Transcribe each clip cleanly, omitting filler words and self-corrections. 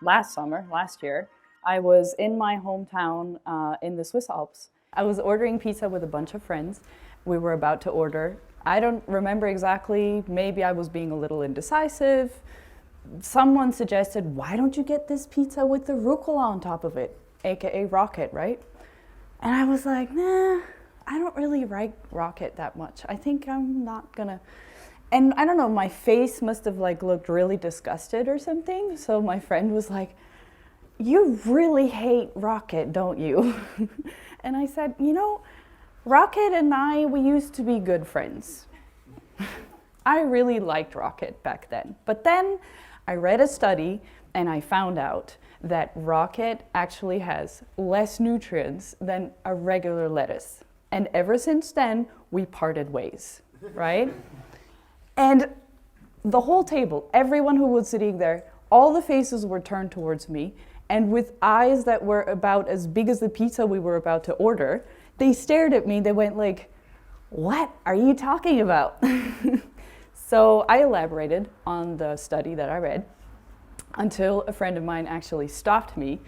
last year, I was in my hometown in the Swiss Alps. I was ordering pizza with a bunch of friends. We were about to order. I don't remember exactly, maybe I was being a little indecisive. Someone suggested, why don't you get this pizza with the rucola on top of it, aka rocket, right? And I was like, nah, I don't really like rocket that much. I think I'm not gonna. And I don't know, my face must have like looked really disgusted or something. So my friend was like, you really hate rocket, don't you? And I said, you know, Rocket and I, we used to be good friends. I really liked Rocket back then. But then I read a study and I found out that Rocket actually has less nutrients than a regular lettuce. And ever since then, we parted ways, right? And the whole table, everyone who was sitting there, all the faces were turned towards me, and with eyes that were about as big as the pizza we were about to order, they stared at me, they went like, what are you talking about? So I elaborated on the study that I read until a friend of mine actually stopped me,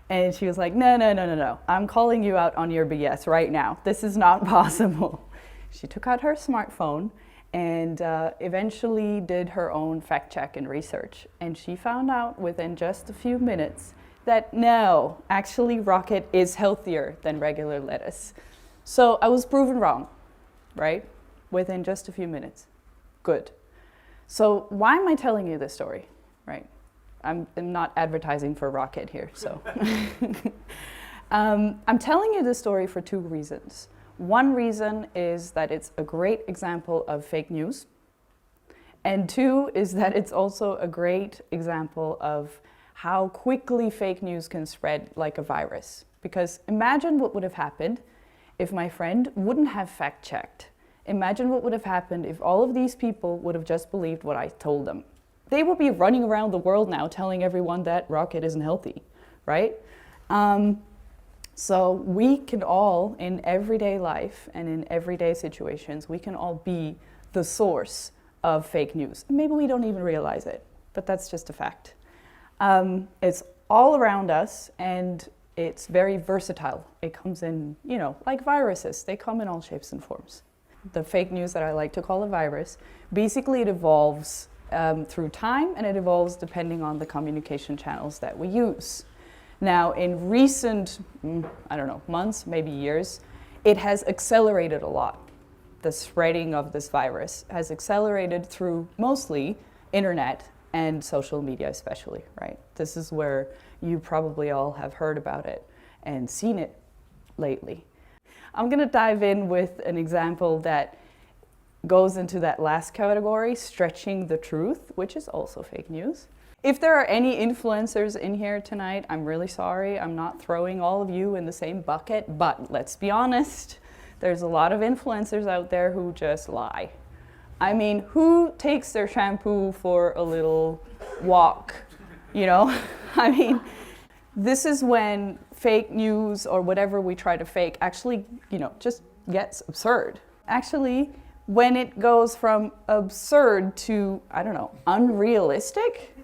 and she was like, no, I'm calling you out on your BS right now. This is not possible. She took out her smartphone and eventually did her own fact check and research. And she found out within just a few minutes that no, actually rocket is healthier than regular lettuce. So I was proven wrong, right? Within just a few minutes. Good. So why am I telling you this story, right? I'm not advertising for Rocket here, so. I'm telling you this story for two reasons. One reason is that it's a great example of fake news. And two is that it's also a great example of how quickly fake news can spread like a virus. Because imagine what would have happened if my friend wouldn't have fact checked. Imagine what would have happened if all of these people would have just believed what I told them. They would be running around the world now telling everyone that rocket isn't healthy, right? So we can all, in everyday life and in everyday situations, we can all be the source of fake news. Maybe we don't even realize it, but that's just a fact. It's all around us and it's very versatile. It comes in, you know, like viruses. They come in all shapes and forms. The fake news that I like to call a virus, basically it evolves through time and it evolves depending on the communication channels that we use. Now, in recent, months, maybe years, it has accelerated a lot. The spreading of this virus has accelerated through mostly internet and social media especially, right? This is where you probably all have heard about it and seen it lately. I'm gonna dive in with an example that goes into that last category, stretching the truth, which is also fake news. If there are any influencers in here tonight, I'm really sorry. I'm not throwing all of you in the same bucket, but let's be honest, there's a lot of influencers out there who just lie. I mean, who takes their shampoo for a little walk, you know? I mean, this is when fake news or whatever we try to fake actually, just gets absurd. Actually, when it goes from absurd to, unrealistic,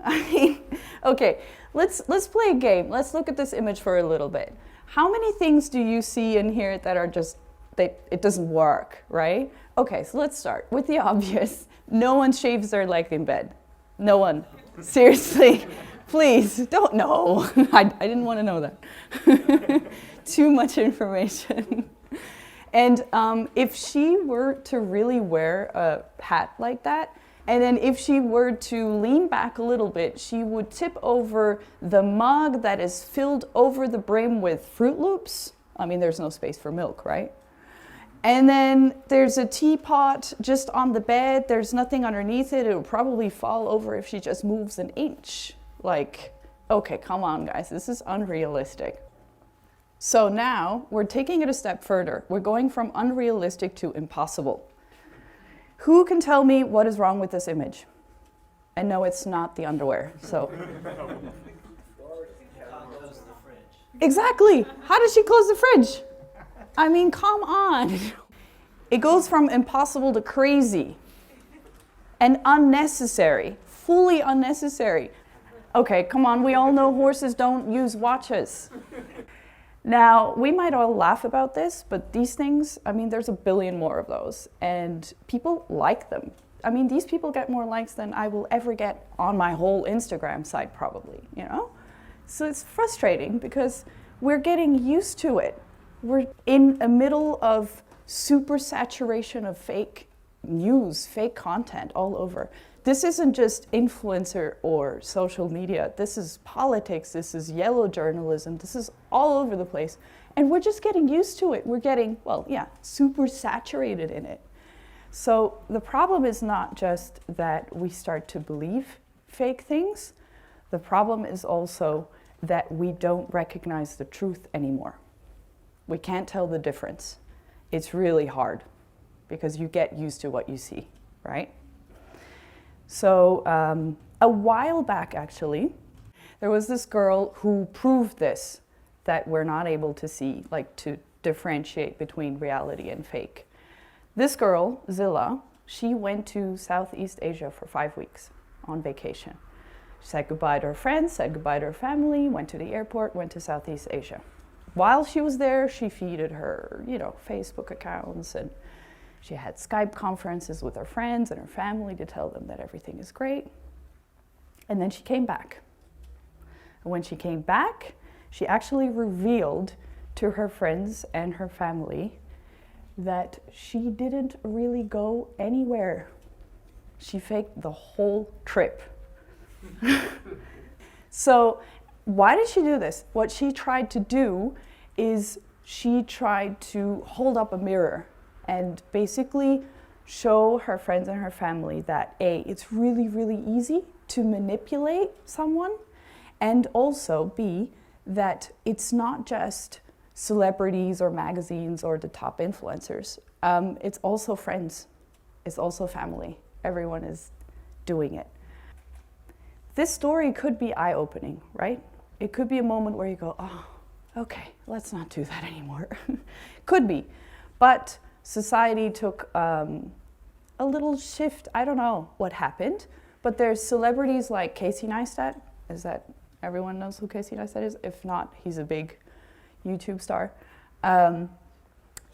I mean, okay, let's play a game. Let's look at this image for a little bit. How many things do you see in here that are just, it doesn't work, right? Okay, so let's start with the obvious. No one shaves their leg in bed. No one. Seriously, please, don't know. I didn't want to know that. Too much information. And if she were to really wear a hat like that, and then if she were to lean back a little bit, she would tip over the mug that is filled over the brim with Fruit Loops. I mean, there's no space for milk, right? And then there's a teapot just on the bed. There's nothing underneath it. It would probably fall over if she just moves an inch. Like, okay, come on, guys. This is unrealistic. So now we're taking it a step further. We're going from unrealistic to impossible. Who can tell me what is wrong with this image? And no, it's not the underwear, so. Exactly. How does she close the fridge? I mean, come on. It goes from impossible to crazy and unnecessary, fully unnecessary. Okay, come on, we all know horses don't use watches. Now, we might all laugh about this, but these things, I mean, there's a billion more of those, and people like them. I mean, these people get more likes than I will ever get on my whole Instagram site, probably, you know? So it's frustrating because we're getting used to it. We're in the middle of super saturation of fake news, fake content all over. This isn't just influencer or social media. This is politics. This is yellow journalism. This is all over the place. And we're just getting used to it. We're getting, well, yeah, super saturated in it. So the problem is not just that we start to believe fake things. The problem is also that we don't recognize the truth anymore. We can't tell the difference. It's really hard because you get used to what you see, right? So a while back, actually, there was this girl who proved this, that we're not able to see, like to differentiate between reality and fake. This girl, Zilla, she went to Southeast Asia for 5 weeks on vacation. She said goodbye to her friends, said goodbye to her family, went to the airport, went to Southeast Asia. While she was there, she feeded her, Facebook accounts, and she had Skype conferences with her friends and her family to tell them that everything is great. And then she came back. And when she came back, she actually revealed to her friends and her family that she didn't really go anywhere. She faked the whole trip. So why did she do this? What she tried to do is she tried to hold up a mirror and basically show her friends and her family that A, it's really, really easy to manipulate someone, and also B, that it's not just celebrities or magazines or the top influencers. It's also friends, it's also family. Everyone is doing it. This story could be eye-opening, right? It could be a moment where you go, oh, okay, let's not do that anymore. Could be, but society took a little shift. I don't know what happened, but there's celebrities like Casey Neistat. Is that everyone knows who Casey Neistat is? If not, he's a big YouTube star.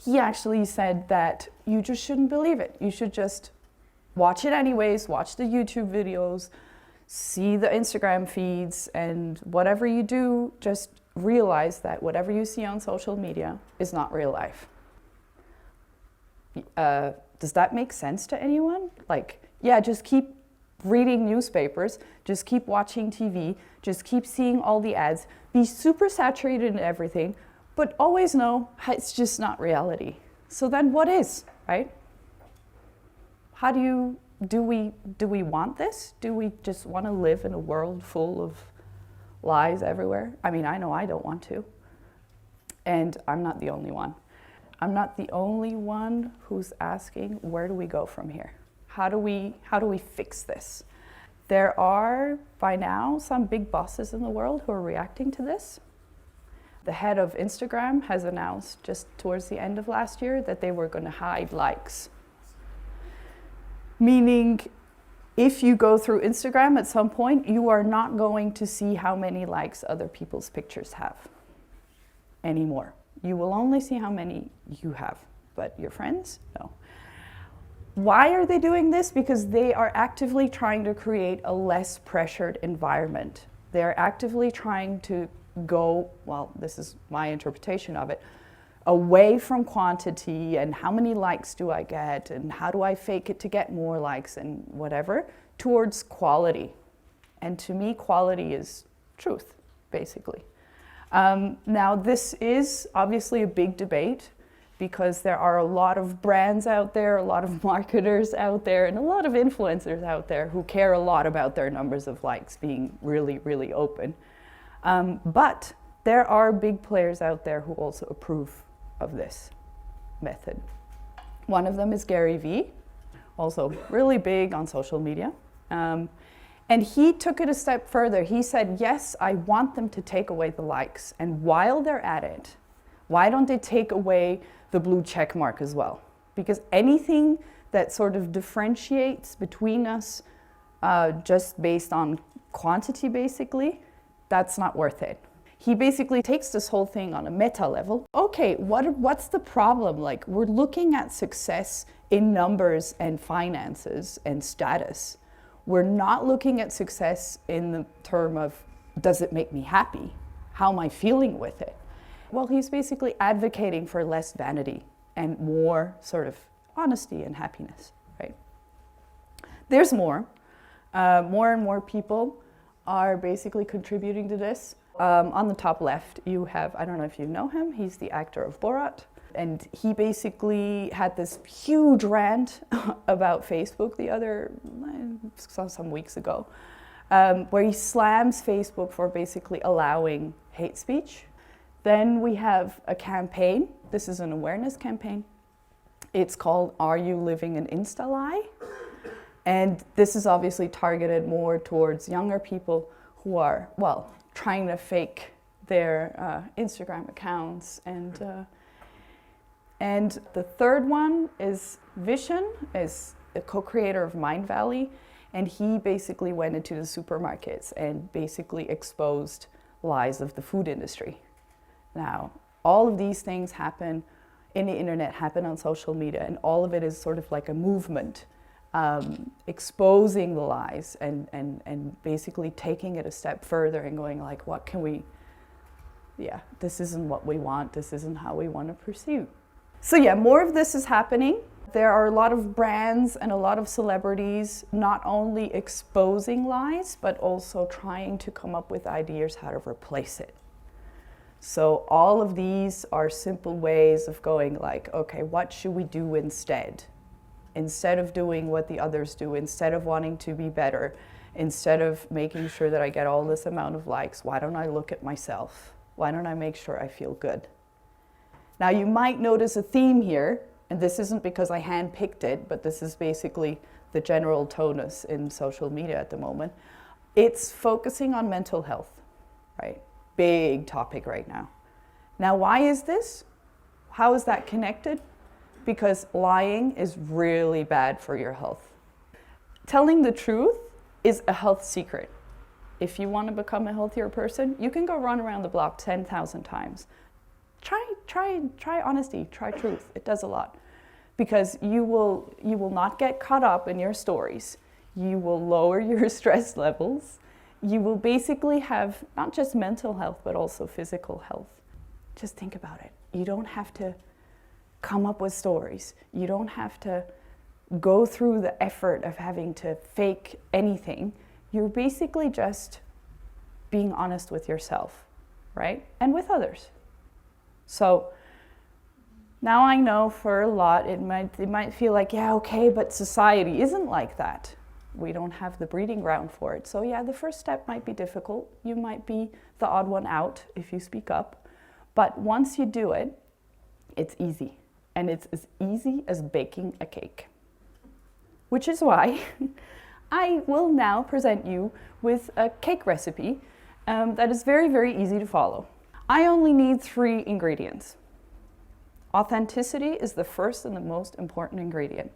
He actually said that you just shouldn't believe it. You should just watch it anyways, watch the YouTube videos, see the Instagram feeds, and whatever you do, just realize that whatever you see on social media is not real life. Does that make sense to anyone? Like, yeah, just keep reading newspapers, just keep watching TV, just keep seeing all the ads, be super saturated in everything, but always know it's just not reality. So then what is, right? How do we want this? Do we just want to live in a world full of lies everywhere? I mean, I know I don't want to. And I'm not the only one. I'm not the only one who's asking, where do we go from here? How do we fix this? There are, by now, some big bosses in the world who are reacting to this. The head of Instagram has announced just towards the end of last year that they were going to hide likes. Meaning, if you go through Instagram at some point, you are not going to see how many likes other people's pictures have anymore. You will only see how many you have, but your friends, no. Why are they doing this? Because they are actively trying to create a less pressured environment. They're actively trying to go, well, this is my interpretation of it, away from quantity and how many likes do I get and how do I fake it to get more likes and whatever, towards quality. And to me, quality is truth, basically. Now, this is obviously a big debate because there are a lot of brands out there, a lot of marketers out there, and a lot of influencers out there who care a lot about their numbers of likes being really, really open. But there are big players out there who also approve of this method. One of them is Gary Vee, also really big on social media. And he took it a step further. He said, yes, I want them to take away the likes. And while they're at it, why don't they take away the blue check mark as well? Because anything that sort of differentiates between us just based on quantity basically, that's not worth it. He basically takes this whole thing on a meta level. Okay, what's the problem? Like, we're looking at success in numbers and finances and status. We're not looking at success in the term of, does it make me happy? How am I feeling with it? Well, he's basically advocating for less vanity and more sort of honesty and happiness, right? There's more. More and more people are basically contributing to this. On the top left, you have, I don't know if you know him, he's the actor of Borat. And he basically had this huge rant about Facebook some weeks ago, where he slams Facebook for basically allowing hate speech. Then we have a campaign. This is an awareness campaign. It's called Are You Living an Insta Lie? And this is obviously targeted more towards younger people who are, well, trying to fake their Instagram accounts. And the third one is Vision, is a co-creator of Mind Valley. And he basically went into the supermarkets and basically exposed lies of the food industry. Now, all of these things happen in the internet, happen on social media, and all of it is sort of like a movement, exposing the lies and basically taking it a step further and going like, what can we, this isn't what we want, this isn't how we want to pursue. So yeah, more of this is happening. There are a lot of brands and a lot of celebrities not only exposing lies, but also trying to come up with ideas how to replace it. So all of these are simple ways of going like, okay, what should we do instead? Instead of doing what the others do, instead of wanting to be better, instead of making sure that I get all this amount of likes, why don't I look at myself? Why don't I make sure I feel good? Now you might notice a theme here, and this isn't because I handpicked it, but this is basically the general tonus in social media at the moment. It's focusing on mental health, right? Big topic right now. Now, why is this? How is that connected? Because lying is really bad for your health. Telling the truth is a health secret. If you want to become a healthier person, you can go run around the block 10,000 times. Try honesty, try truth. It does a lot. Because you will not get caught up in your stories. You will lower your stress levels. You will basically have not just mental health, but also physical health. Just think about it. You don't have to come up with stories. You don't have to go through the effort of having to fake anything. You're basically just being honest with yourself, right? And with others. So now I know for a lot, it might feel like, yeah, okay, but society isn't like that. We don't have the breeding ground for it. So yeah, the first step might be difficult. You might be the odd one out if you speak up. But once you do it, it's easy. And it's as easy as baking a cake. Which is why I will now present you with a cake recipe that is very, very easy to follow. I only need 3 ingredients. Authenticity is the first and the most important ingredient.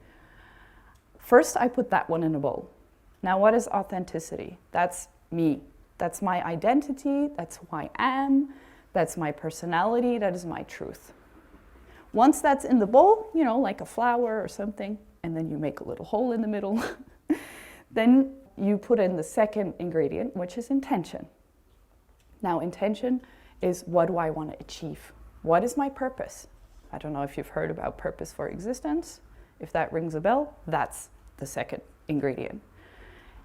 First, I put that one in a bowl. Now, what is authenticity? That's me. That's my identity. That's who I am. That's my personality. That is my truth. Once that's in the bowl, you know, like a flour or something, and then you make a little hole in the middle, then you put in the second ingredient, which is intention. Now, intention is, what do I want to achieve? What is my purpose? I don't know if you've heard about purpose for existence. If that rings a bell, that's the second ingredient.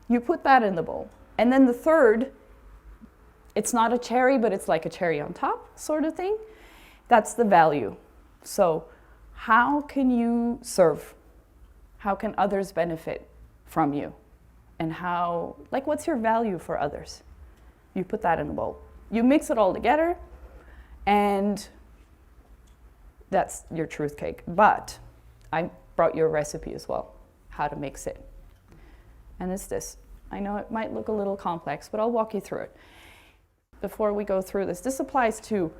You put that in the bowl. And then the third, it's not a cherry, but it's like a cherry on top sort of thing. That's the value. So how can you serve? How can others benefit from you? And how, like, what's your value for others? You put that in the bowl. You mix it all together, and that's your truth cake. But I brought you a recipe as well, how to mix it. And it's this. I know it might look a little complex, but I'll walk you through it. Before we go through this applies to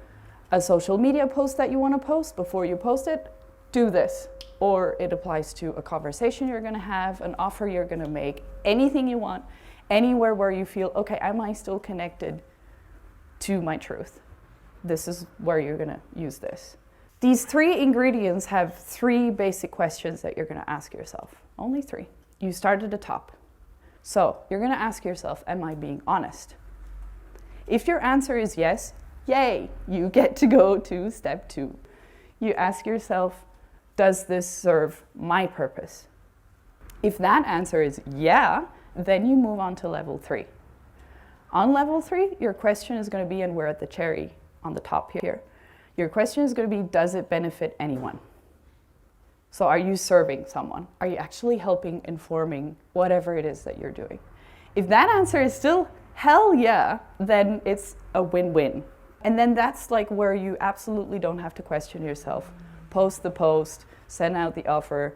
a social media post that you want to post. Before you post it, do this. Or it applies to a conversation you're going to have, an offer you're going to make, anything you want. Anywhere where you feel, okay, am I still connected to my truth? This is where you're going to use this. These 3 ingredients have 3 basic questions that you're going to ask yourself. Only 3. You start at the top. So you're going to ask yourself, am I being honest? If your answer is yes, yay, you get to go to step 2. You ask yourself, does this serve my purpose? If that answer is yeah, then you move on to level 3. On level 3, your question is going to be, and we're at the cherry on the top here, your question is going to be, does it benefit anyone? So are you serving someone? Are you actually helping, informing, whatever it is that you're doing? If that answer is still hell yeah, then it's a win-win. And then that's like where you absolutely don't have to question yourself. Post the post, send out the offer,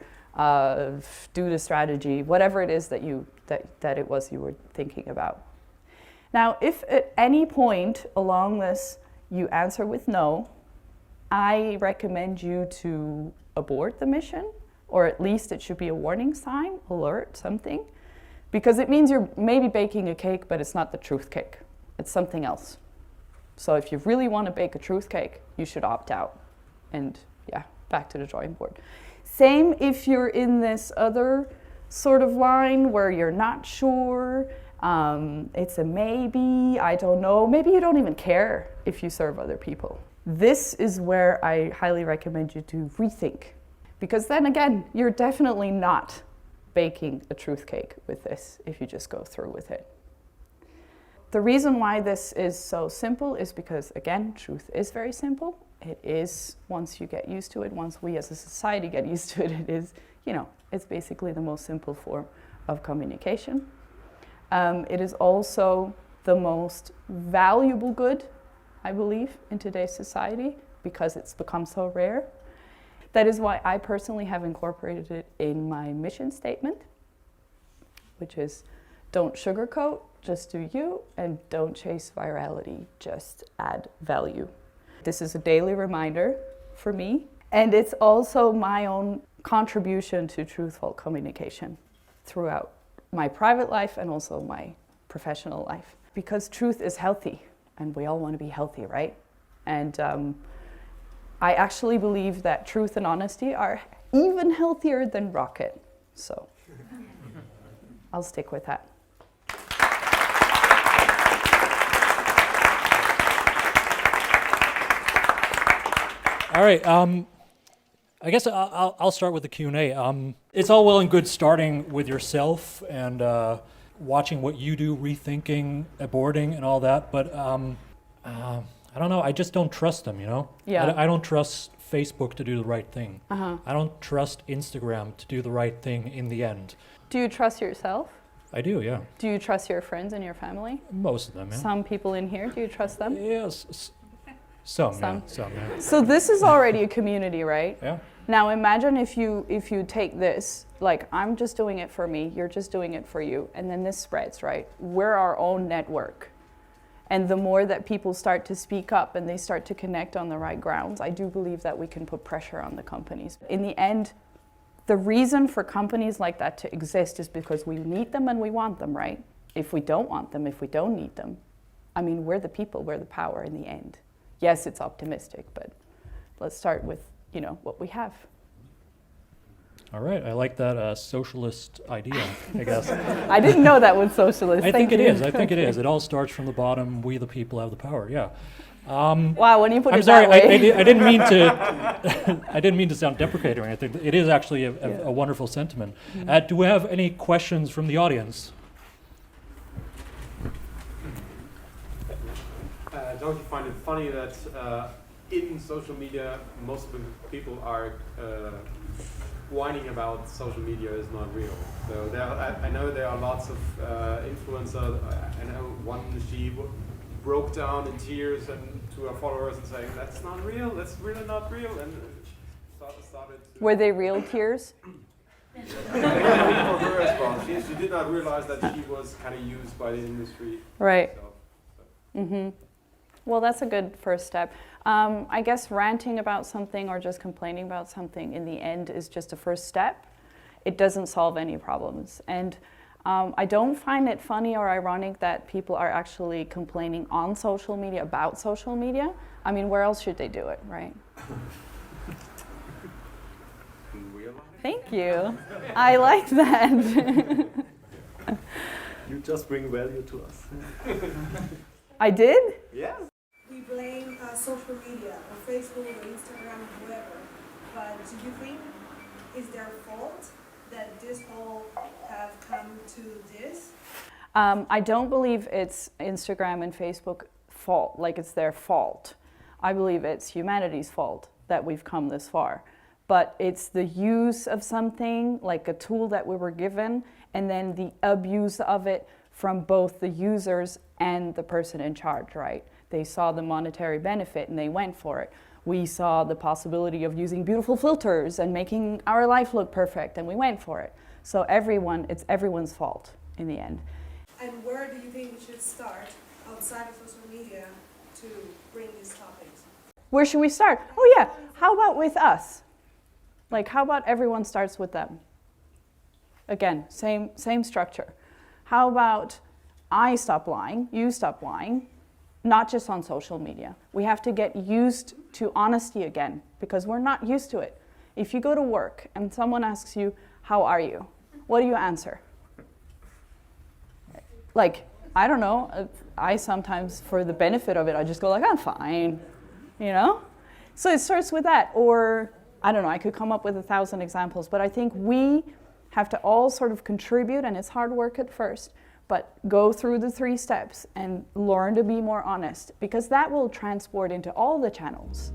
do the strategy, whatever it is that it was you were thinking about. Now, if at any point along this you answer with no, I recommend you to abort the mission, or at least it should be a warning sign, alert, something, because it means you're maybe baking a cake, but it's not the truth cake. It's something else. So if you really want to bake a truth cake, you should opt out. And yeah, back to the drawing board. Same if you're in this other sort of line where you're not sure, it's a maybe, I don't know, maybe you don't even care if you serve other people. This is where I highly recommend you to rethink, because then again, you're definitely not baking a truth cake with this if you just go through with it. The reason why this is so simple is because, again, truth is very simple. It is, once you get used to it, once we as a society get used to it, it is, it's basically the most simple form of communication. It is also the most valuable good, I believe, in today's society, because it's become so rare. That is why I personally have incorporated it in my mission statement, which is don't sugarcoat, just do you, and don't chase virality, just add value. This is a daily reminder for me, and it's also my own contribution to truthful communication throughout my private life and also my professional life. Because truth is healthy, and we all want to be healthy, right? And I actually believe that truth and honesty are even healthier than rocket. So I'll stick with that. All right. I guess I'll start with the Q&A. It's all well and good starting with yourself and watching what you do, rethinking, aborting, and all that. But I don't know. I just don't trust them. Yeah. I don't trust Facebook to do the right thing. Uh-huh. I don't trust Instagram to do the right thing in the end. Do you trust yourself? I do, yeah. Do you trust your friends and your family? Most of them, yeah. Some people in here, do you trust them? Yes. Some, yeah. So this is already a community, right? Yeah. Now imagine if you take this, like I'm just doing it for me, you're just doing it for you, and then this spreads, right? We're our own network. And the more that people start to speak up and they start to connect on the right grounds, I do believe that we can put pressure on the companies. In the end, the reason for companies like that to exist is because we need them and we want them, right? If we don't want them, if we don't need them, I mean, we're the people, we're the power in the end. Yes, it's optimistic, but let's start with, what we have. All right, I like that socialist idea, I guess. I didn't know that was socialist. I think it is. It all starts from the bottom. We, the people, have the power. Yeah. Wow, when you put it sorry, that way. I didn't mean to. I didn't mean to sound deprecating or anything. It is actually a wonderful sentiment. Mm-hmm. Do we have any questions from the audience? Don't you find it funny that in social media, most of the people are whining about social media is not real? So I know there are lots of influencers. I know one, she broke down in tears and to her followers and saying, that's not real, that's really not real, and started to... Were they real tears? For her as well. She did not realize that she was kind of used by the industry. Right. So. Mm-hmm. Well, that's a good first step. I guess ranting about something or just complaining about something in the end is just a first step. It doesn't solve any problems. And I don't find it funny or ironic that people are actually complaining on social media about social media. I mean, where else should they do it, right? In real life? Thank you. I like that. You just bring value to us. I did? Yeah. We blame social media, or Facebook, or Instagram, or whoever. But do you think is their fault that this all have come to this? I don't believe it's Instagram and Facebook fault, like it's their fault. I believe it's humanity's fault that we've come this far. But it's the use of something, like a tool that we were given, and then the abuse of it from both the users and the person in charge, right? They saw the monetary benefit and they went for it. We saw the possibility of using beautiful filters and making our life look perfect, and we went for it. So it's everyone's fault in the end. And where do you think we should start outside of social media to bring these topics? Where should we start? Oh yeah, how about with us? Like, how about everyone starts with them? Again, same structure. How about I stop lying, you stop lying, not just on social media. We have to get used to honesty again, because we're not used to it. If you go to work and someone asks you, how are you? What do you answer? Like, I don't know, I sometimes, for the benefit of it, I just go like, I'm fine, you know? So it starts with that, or I don't know, I could come up with 1,000 examples, but I think we have to all sort of contribute, and it's hard work at first, but go through the 3 steps and learn to be more honest, because that will transport into all the channels.